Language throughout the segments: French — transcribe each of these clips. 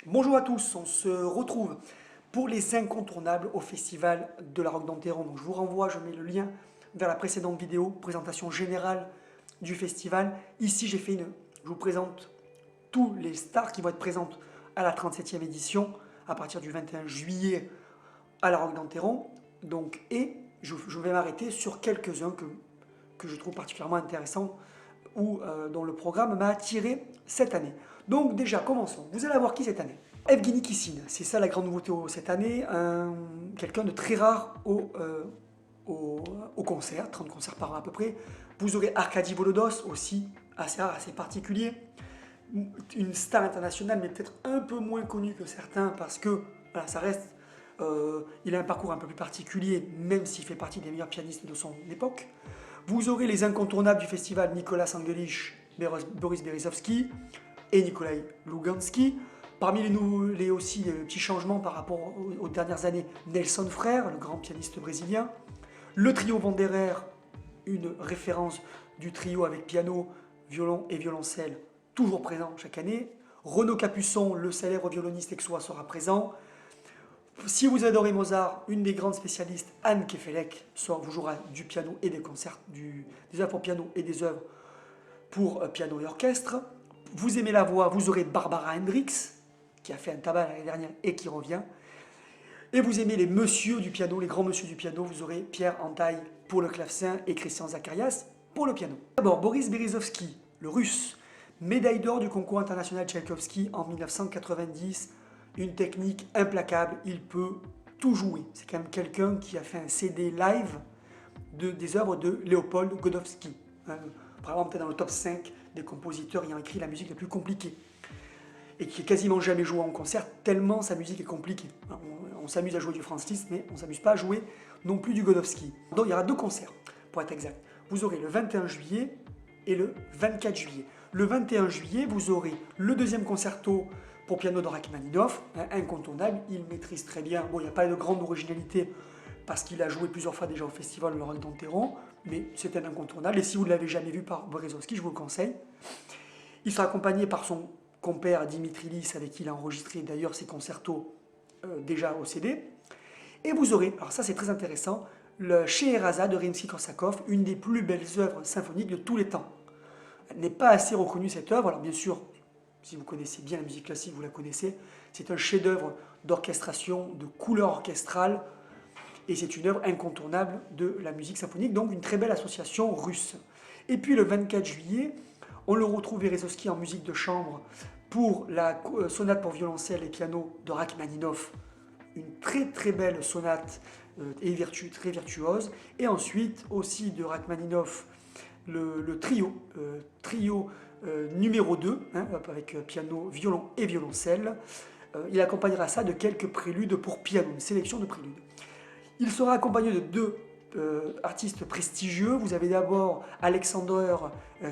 Bonjour à tous, on se retrouve pour les incontournables au Festival de la Roque d'Enterron. Donc je vous renvoie, je mets le lien vers la précédente vidéo, présentation générale du festival. Ici, je vous présente tous les stars qui vont être présentes à la 37e édition à partir du 21 juillet à la Roque d'Enterron. Et je vais m'arrêter sur quelques-uns que je trouve particulièrement intéressants ou dont le programme m'a attiré cette année. Donc déjà, commençons. Vous allez avoir qui cette année? Evgeny Kissin, c'est ça la grande nouveauté cette année, quelqu'un de très rare au concert, 30 concerts par an à peu près. Vous aurez Arkady Volodos, aussi assez rare, assez particulier. Une star internationale, mais peut-être un peu moins connue que certains, parce que voilà, ça reste, il a un parcours un peu plus particulier, même s'il fait partie des meilleurs pianistes de son époque. Vous aurez les incontournables du festival, Nicolas Angelich, Boris Berezovsky et Nikolai Lugansky. Parmi les petits changements par rapport aux dernières années, Nelson Frère, le grand pianiste brésilien. Le trio Vanderer, une référence du trio avec piano, violon et violoncelle, toujours présent chaque année. Renaud Capuçon, le célèbre violoniste aixois, sera présent. Si vous adorez Mozart, une des grandes spécialistes, Anne Kefelec, vous jouera du piano et des concerts, des œuvres pour piano et des œuvres pour piano et orchestre. Vous aimez la voix, vous aurez Barbara Hendricks, qui a fait un tabac l'année dernière et qui revient. Et vous aimez les messieurs du piano, les grands messieurs du piano, vous aurez Pierre Antaï pour le clavecin et Christian Zacharias pour le piano. D'abord, Boris Berezovsky, le russe, médaille d'or du concours international Tchaïkovski en 1990, une technique implacable, il peut tout jouer. C'est quand même quelqu'un qui a fait un CD live des œuvres de Léopold Godowski, vraiment peut-être dans le top 5 des compositeurs ayant écrit la musique la plus compliquée, et qui est quasiment jamais joué en concert, tellement sa musique est compliquée. On s'amuse à jouer du Franz Liszt, mais on ne s'amuse pas à jouer non plus du Godowski. Donc il y aura deux concerts, pour être exact. Vous aurez le 21 juillet et le 24 juillet. Le 21 juillet, vous aurez le deuxième concerto pour piano de Rachmaninov, incontournable, il maîtrise très bien. Bon, il n'y a pas de grande originalité, parce qu'il a joué plusieurs fois déjà au festival Le Roque d'Enterron, mais c'est un incontournable, et si vous ne l'avez jamais vu par Berezovsky, je vous le conseille. Il sera accompagné par son compère Dimitri Lis, avec qui il a enregistré d'ailleurs ses concertos déjà au CD. Et vous aurez, alors ça c'est très intéressant, le Scheherazade de Rimsky-Korsakov, une des plus belles œuvres symphoniques de tous les temps. Elle n'est pas assez reconnue cette œuvre, alors bien sûr, si vous connaissez bien la musique classique, vous la connaissez, c'est un chef-d'œuvre d'orchestration, de couleur orchestrale, et c'est une œuvre incontournable de la musique symphonique, donc une très belle association russe. Et puis le 24 juillet, on le retrouve Berezovsky en musique de chambre pour la sonate pour violoncelle et piano de Rachmaninov, une très belle sonate et très virtuose. Et ensuite aussi de Rachmaninov, le trio numéro 2, avec piano, violon et violoncelle. Il accompagnera ça de quelques préludes pour piano, une sélection de préludes. Il sera accompagné de deux artistes prestigieux. Vous avez d'abord Alexander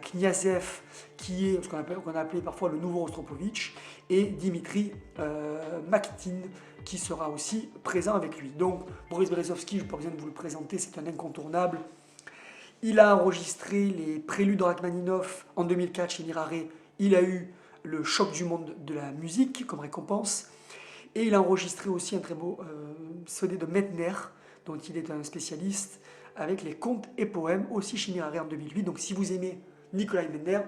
Kniazev, qui est ce qu'on a appelé parfois le nouveau Rostropovitch, et Dimitri Makhtin, qui sera aussi présent avec lui. Donc Boris Berezovsky, je n'ai pas besoin de vous le présenter, c'est un incontournable. Il a enregistré les préludes de Rachmaninov en 2004 chez Mirare. Il a eu le choc du monde de la musique comme récompense. Et il a enregistré aussi un très beau CD de Medtner, dont il est un spécialiste, avec les contes et poèmes, aussi chez Mirare en 2008. Donc si vous aimez Nikolai Medtner,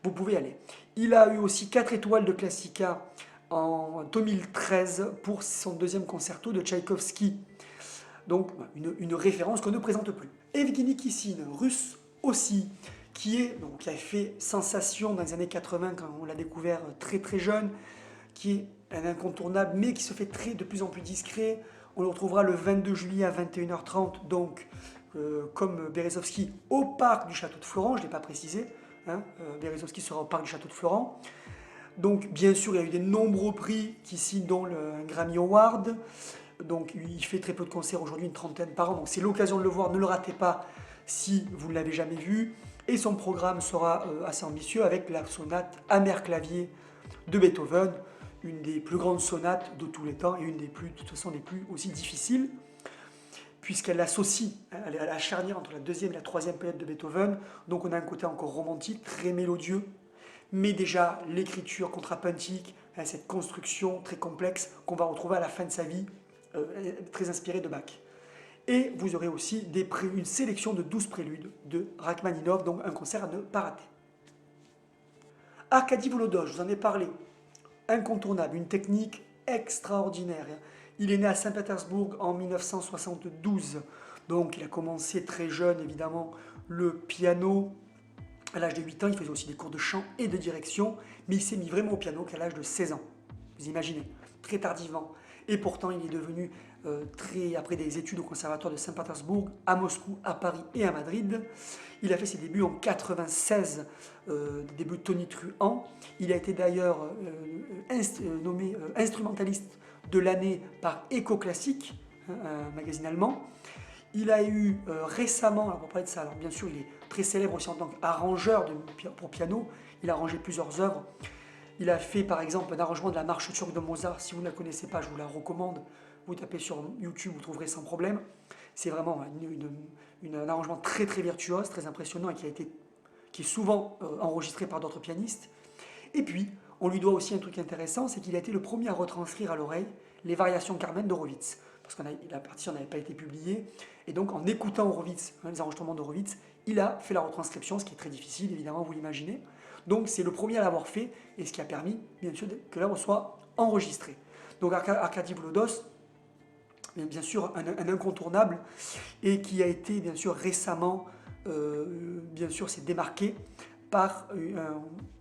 vous pouvez y aller. Il a eu aussi 4 étoiles de Classica en 2013 pour son deuxième concerto de Tchaïkovski. Donc une référence qu'on ne présente plus. Evgeny Kissin, russe aussi, qui a fait sensation dans les années 80 quand on l'a découvert très jeune, qui est un incontournable, mais qui se fait de plus en plus discret. On le retrouvera le 22 juillet à 21h30, donc comme Berezovsky, au parc du Château de Florent, je ne l'ai pas précisé, Berezovsky sera au parc du Château de Florent. Donc bien sûr, il y a eu des nombreux prix qui signent, dont un Grammy Award. Donc il fait très peu de concerts aujourd'hui, une trentaine par an, donc c'est l'occasion de le voir, ne le ratez pas si vous ne l'avez jamais vu. Et son programme sera assez ambitieux avec la sonate Amer clavier de Beethoven, une des plus grandes sonates de tous les temps et une des plus, de toute façon, des plus aussi difficiles, puisqu'elle associe à la charnière entre la deuxième et la troisième période de Beethoven. Donc on a un côté encore romantique, très mélodieux, mais déjà l'écriture contrapuntique, hein, cette construction très complexe qu'on va retrouver à la fin de sa vie, très inspirée de Bach. Et vous aurez aussi une sélection de 12 préludes de Rachmaninov, donc un concert à ne pas rater. Arkady Volodov, je vous en ai parlé, incontournable, une technique extraordinaire. Il est né à Saint-Pétersbourg en 1972, donc il a commencé très jeune évidemment le piano. À l'âge de 8 ans, il faisait aussi des cours de chant et de direction, mais il s'est mis vraiment au piano qu'à l'âge de 16 ans. Vous imaginez, très tardivement. Et pourtant, il est devenu, après des études au conservatoire de Saint-Pétersbourg, à Moscou, à Paris et à Madrid. Il a fait ses débuts en 96, début de Tony Truant. Il a été d'ailleurs nommé instrumentaliste de l'année par Echo Classic, un magazine allemand. Il a eu récemment, alors pour parler de ça, alors bien sûr il est très célèbre aussi en tant qu'arrangeur pour piano, il a arrangé plusieurs œuvres. Il a fait par exemple un arrangement de la marche turque de Mozart, si vous ne la connaissez pas, je vous la recommande, vous tapez sur YouTube, vous trouverez sans problème. C'est vraiment un arrangement très très virtuose, très impressionnant et qui est souvent enregistré par d'autres pianistes. Et puis, on lui doit aussi un truc intéressant, c'est qu'il a été le premier à retranscrire à l'oreille les variations Carmen d'Horowitz. Parce que la partition n'avait pas été publiée. Et donc, en écoutant Horowitz, les enregistrements d'Horowitz, il a fait la retranscription, ce qui est très difficile, évidemment, vous l'imaginez. Donc, c'est le premier à l'avoir fait, et ce qui a permis, bien sûr, que l'œuvre soit enregistrée. Donc, Arkady Volodov, bien sûr, un incontournable, et qui a été, bien sûr, récemment, bien sûr, s'est démarqué par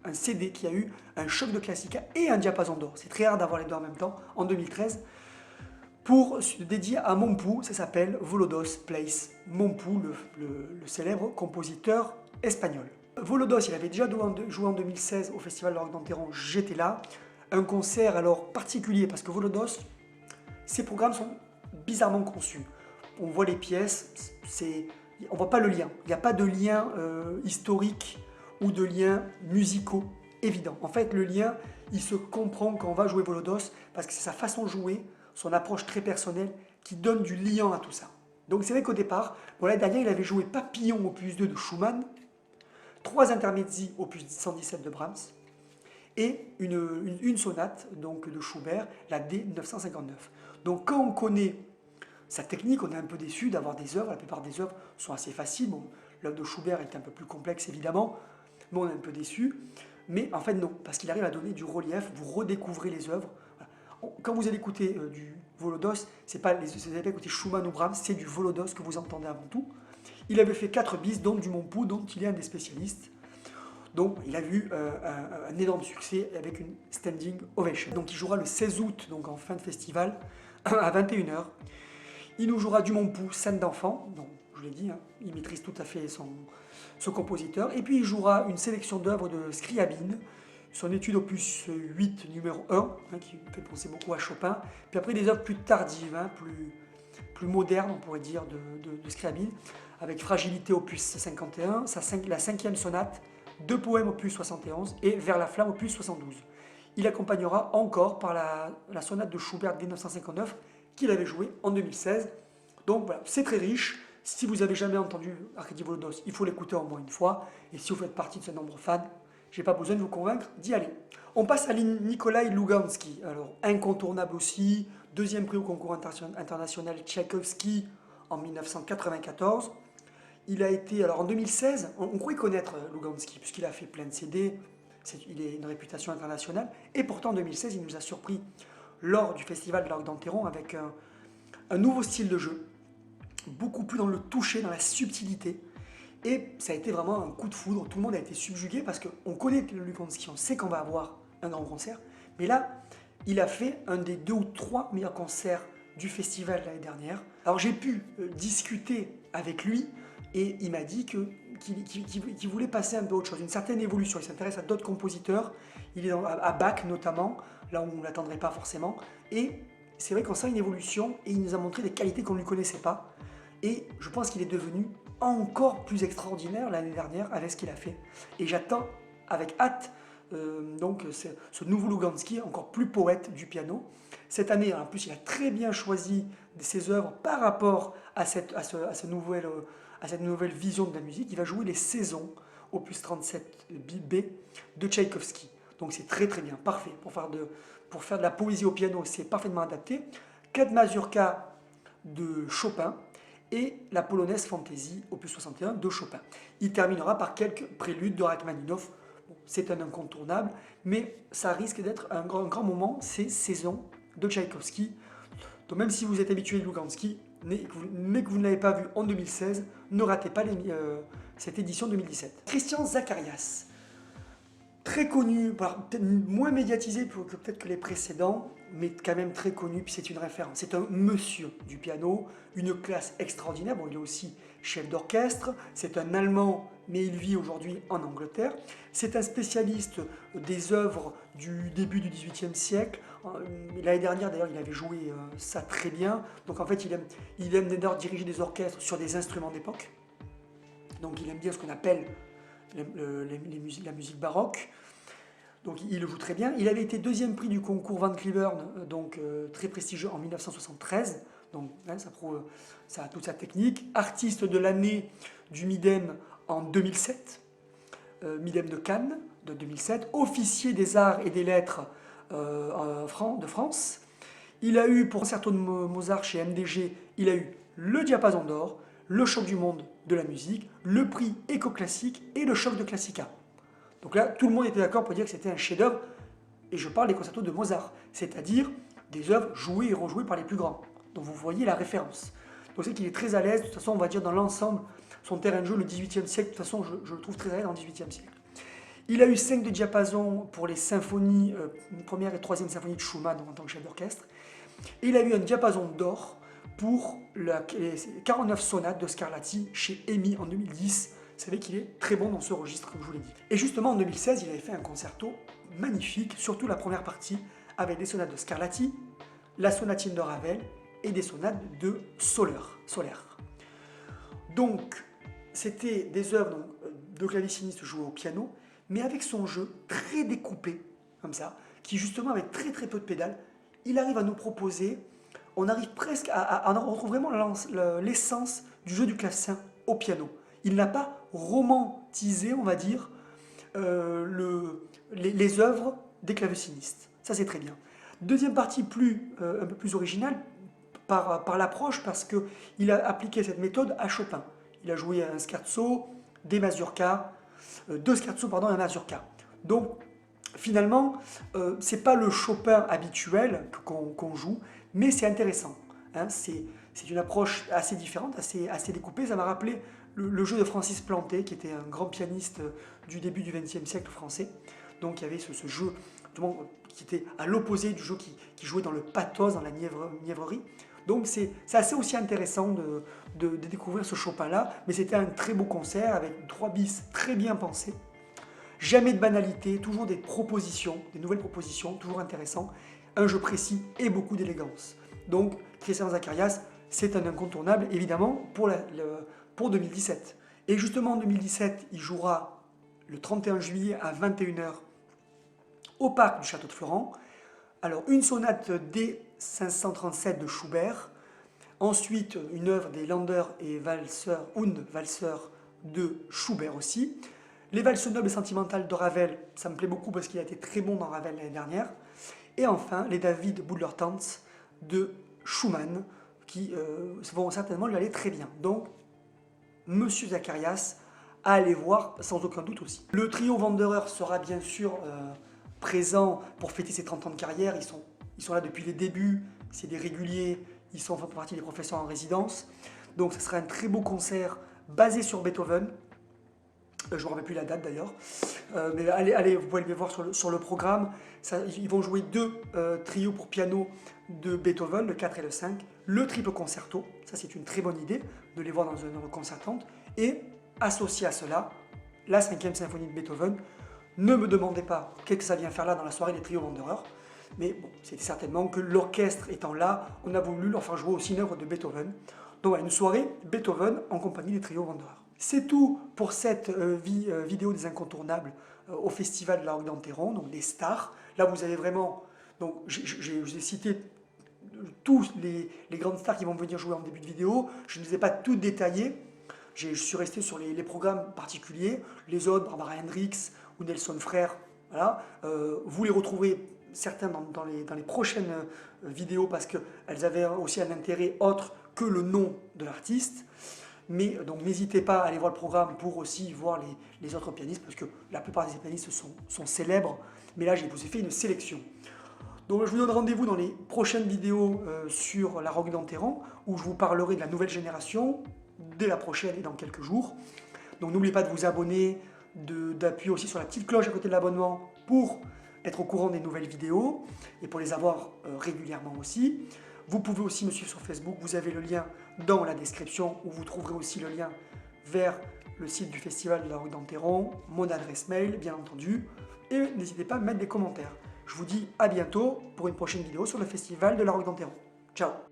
un CD qui a eu un choc de Classica et un diapason d'or. C'est très rare d'avoir les deux en même temps, en 2013. Dédié à Mompou, ça s'appelle Volodos Plays Mompou, le célèbre compositeur espagnol. Volodos, il avait déjà joué en 2016 au Festival de Rock d'Enterron, j'étais là. Un concert alors particulier parce que Volodos, ses programmes sont bizarrement conçus. On voit les pièces, on ne voit pas le lien. Il n'y a pas de lien historique ou de lien musicaux évident. En fait, le lien, il se comprend quand on va jouer Volodos parce que c'est sa façon de jouer, son approche très personnelle qui donne du liant à tout ça. Donc c'est vrai qu'au départ, l'année dernière, il avait joué Papillon opus 2 de Schumann, 3 intermezzi opus 117 de Brahms et une sonate donc, de Schubert, la D 959. Donc quand on connaît sa technique, on est un peu déçu d'avoir des œuvres, la plupart des œuvres sont assez faciles. Bon, l'œuvre de Schubert est un peu plus complexe évidemment, mais on est un peu déçu. Mais en fait non, parce qu'il arrive à donner du relief, vous redécouvrez les œuvres. Quand vous allez écouter du Volodos, vous n'allez pas écouter Schumann ou Brahms, c'est du Volodos que vous entendez avant tout. Il avait fait 4 bis, dont du Mompou, dont il est un des spécialistes. Donc il a eu un énorme succès avec une standing ovation. Donc il jouera le 16 août, donc en fin de festival, à 21 h. Il nous jouera du Mompou, scène d'enfant, donc je l'ai dit, hein, il maîtrise tout à fait son compositeur. Et puis il jouera une sélection d'œuvres de Scriabine, son étude opus 8 numéro 1, hein, qui fait penser beaucoup à Chopin. Puis après des œuvres plus tardives, hein, plus modernes, on pourrait dire, de Scriabine, avec Fragilité opus 51, la 5e sonate, 2 poèmes opus 71 et Vers la flamme opus 72. Il accompagnera encore par la sonate de Schubert D 959 qu'il avait jouée en 2016. Donc voilà, c'est très riche. Si vous n'avez jamais entendu Arkady Volodos, il faut l'écouter au moins une fois. Et si vous faites partie de ce nombre de fans, je n'ai pas besoin de vous convaincre d'y aller. On passe à Nikolai Lugansky. Alors, incontournable aussi, 2e prix au concours international Tchaïkovski en 1994. Il a été, alors en 2016, on croyait connaître Lugansky, puisqu'il a fait plein de CD, il a une réputation internationale, et pourtant en 2016, il nous a surpris lors du festival de l'Arc d'Enterron avec un nouveau style de jeu, beaucoup plus dans le toucher, dans la subtilité, et ça a été vraiment un coup de foudre, tout le monde a été subjugué, parce qu'on connaît Lugansky, on sait qu'on va avoir un grand concert, mais là, il a fait un des 2 ou 3 meilleurs concerts du festival l'année dernière. Alors j'ai pu discuter avec lui, et il m'a dit qu'il voulait passer un peu autre chose, une certaine évolution. Il s'intéresse à d'autres compositeurs, il est à Bach notamment, là où on ne l'attendrait pas forcément. Et c'est vrai qu'on sent une évolution et il nous a montré des qualités qu'on ne lui connaissait pas. Et je pense qu'il est devenu encore plus extraordinaire l'année dernière avec ce qu'il a fait. Et j'attends avec hâte donc ce nouveau Lugansky, encore plus poète du piano. Cette année, en plus, il a très bien choisi ses œuvres par rapport à cette nouvelle vision de la musique. Il va jouer les saisons, opus 37 B de Tchaïkovski. Donc c'est très très bien, parfait. Pour faire de la poésie au piano, c'est parfaitement adapté. 4 mazurkas de Chopin et la polonaise Fantaisie, opus 61 de Chopin. Il terminera par quelques préludes de Rachmaninoff. Bon, c'est un incontournable, mais ça risque d'être un grand moment, c'est Saison de Tchaïkovski. Donc même si vous êtes habitué de Luganski, mais que vous ne l'avez pas vu en 2016, ne ratez pas cette édition 2017. Christian Zacharias, très connu, peut-être moins médiatisé que peut-être que les précédents, mais quand même très connu, puis c'est une référence. C'est un monsieur du piano, une classe extraordinaire. Bon, il est aussi chef d'orchestre, c'est un Allemand, mais il vit aujourd'hui en Angleterre. C'est un spécialiste des œuvres du début du XVIIIe siècle. L'année dernière, d'ailleurs, il avait joué ça très bien. Donc en fait, il aime d'ailleurs diriger des orchestres sur des instruments d'époque. Donc il aime bien ce qu'on appelle la musique baroque. Donc il le joue très bien. Il avait été deuxième prix du concours Van Cliburn, donc très prestigieux en 1973. Donc hein, ça a toute sa technique. Artiste de l'année du Midem en 2007. Midem de Cannes de 2007. Officier des arts et des lettres de France. Il a eu, pour concerto de Mozart chez MDG, il a eu le Diapason d'or, le Choc du monde de la musique, le prix Éco-Classique et le Choc de Classica. Donc là, tout le monde était d'accord pour dire que c'était un chef-d'œuvre, et je parle des concertos de Mozart, c'est-à-dire des œuvres jouées et rejouées par les plus grands. Donc vous voyez la référence. Donc c'est qu'il est très à l'aise, de toute façon on va dire dans l'ensemble, son terrain de jeu, le XVIIIe siècle, de toute façon je le trouve très à l'aise dans le XVIIIe siècle. Il a eu 5 de diapason pour les symphonies, première et troisième symphonie de Schumann en tant que chef d'orchestre. Et il a eu un diapason d'or pour les 49 sonates de Scarlatti chez EMI en 2010. Vous savez qu'il est très bon dans ce registre, comme je vous l'ai dit. Et justement, en 2016, il avait fait un concerto magnifique, surtout la première partie, avec des sonates de Scarlatti, la sonatine de Ravel et des sonates de Solaire. Donc, c'était des œuvres de claveciniste jouées au piano, mais avec son jeu très découpé, comme ça, qui justement, avec très très peu de pédales, il arrive à nous proposer, on arrive presque on retrouve vraiment l'essence du jeu du clavecin au piano. Il n'a pas romantisé, on va dire, les œuvres des clavecinistes. Ça, c'est très bien. Deuxième partie un peu plus originale par l'approche, parce qu'il a appliqué cette méthode à Chopin. Il a joué un scherzo, des mazurkas, deux scherzos, pardon, un mazurka. Donc, finalement, c'est pas le Chopin habituel qu'on joue, mais c'est intéressant. Hein, c'est une approche assez différente, assez découpée. Ça m'a rappelé le jeu de Francis Planté, qui était un grand pianiste du début du XXe siècle français. Donc il y avait ce jeu qui était à l'opposé du jeu qui jouait dans le pathos, dans la niaiverie. Donc c'est assez aussi intéressant de découvrir ce Chopin-là, mais c'était un très beau concert avec 3 bis très bien pensés. Jamais de banalité, toujours des propositions, des nouvelles propositions, toujours intéressant. Un jeu précis et beaucoup d'élégance. Donc Christian Zacharias, c'est un incontournable évidemment pour 2017. Et justement en 2017, il jouera le 31 juillet à 21 h au parc du Château de Florent. Alors une sonate D537 de Schubert, ensuite une œuvre des Länder et Walzer de Schubert aussi. Les valses nobles et sentimentales de Ravel, ça me plaît beaucoup parce qu'il a été très bon dans Ravel l'année dernière. Et enfin, les David Buller-Tanz de Schumann, qui vont certainement lui aller très bien. Donc, Monsieur Zacharias, à aller voir sans aucun doute aussi. Le trio Wanderer sera bien sûr présent pour fêter ses 30 ans de carrière. Ils sont là depuis les débuts, c'est des réguliers, ils font partie des professeurs en résidence. Donc, ce sera un très beau concert basé sur Beethoven. Je ne me rappelle plus la date d'ailleurs, mais allez, vous pouvez les voir sur le programme. Ils vont jouer 2 trios pour piano de Beethoven, le 4 et le 5, le triple concerto, ça c'est une très bonne idée de les voir dans une œuvre concertante, et associé à cela, la 5e symphonie de Beethoven. Ne me demandez pas qu'est-ce que ça vient faire là dans la soirée des trios Wanderer, mais bon, c'était certainement que l'orchestre étant là, on a voulu leur faire jouer aussi une œuvre de Beethoven. Donc une soirée Beethoven en compagnie des trios Wanderer. C'est tout pour cette vidéo des incontournables au Festival de la Roque d'Enterron, donc des stars. Là, vous avez vraiment... Donc, je vous ai cité tous les grandes stars qui vont venir jouer en début de vidéo. Je ne les ai pas toutes détaillées. Je suis resté sur les programmes particuliers. Les autres, Barbara Hendricks ou Nelson Frère, Voilà. Vous les retrouverez certains dans les prochaines vidéos parce qu'elles avaient aussi un intérêt autre que le nom de l'artiste. Mais donc n'hésitez pas à aller voir le programme pour aussi voir les autres pianistes parce que la plupart des pianistes sont célèbres. Mais là, je vous ai fait une sélection. Donc je vous donne rendez-vous dans les prochaines vidéos sur la Rogue d'Enterrand où je vous parlerai de la nouvelle génération dès la prochaine et dans quelques jours. Donc n'oubliez pas de vous abonner, d'appuyer aussi sur la petite cloche à côté de l'abonnement pour être au courant des nouvelles vidéos et pour les avoir régulièrement aussi. Vous pouvez aussi me suivre sur Facebook, vous avez le lien dans la description où vous trouverez aussi le lien vers le site du Festival de la Rogue d'Enterrand, mon adresse mail bien entendu, et n'hésitez pas à mettre des commentaires. Je vous dis à bientôt pour une prochaine vidéo sur le Festival de la Rogue d'Enterrand. Ciao!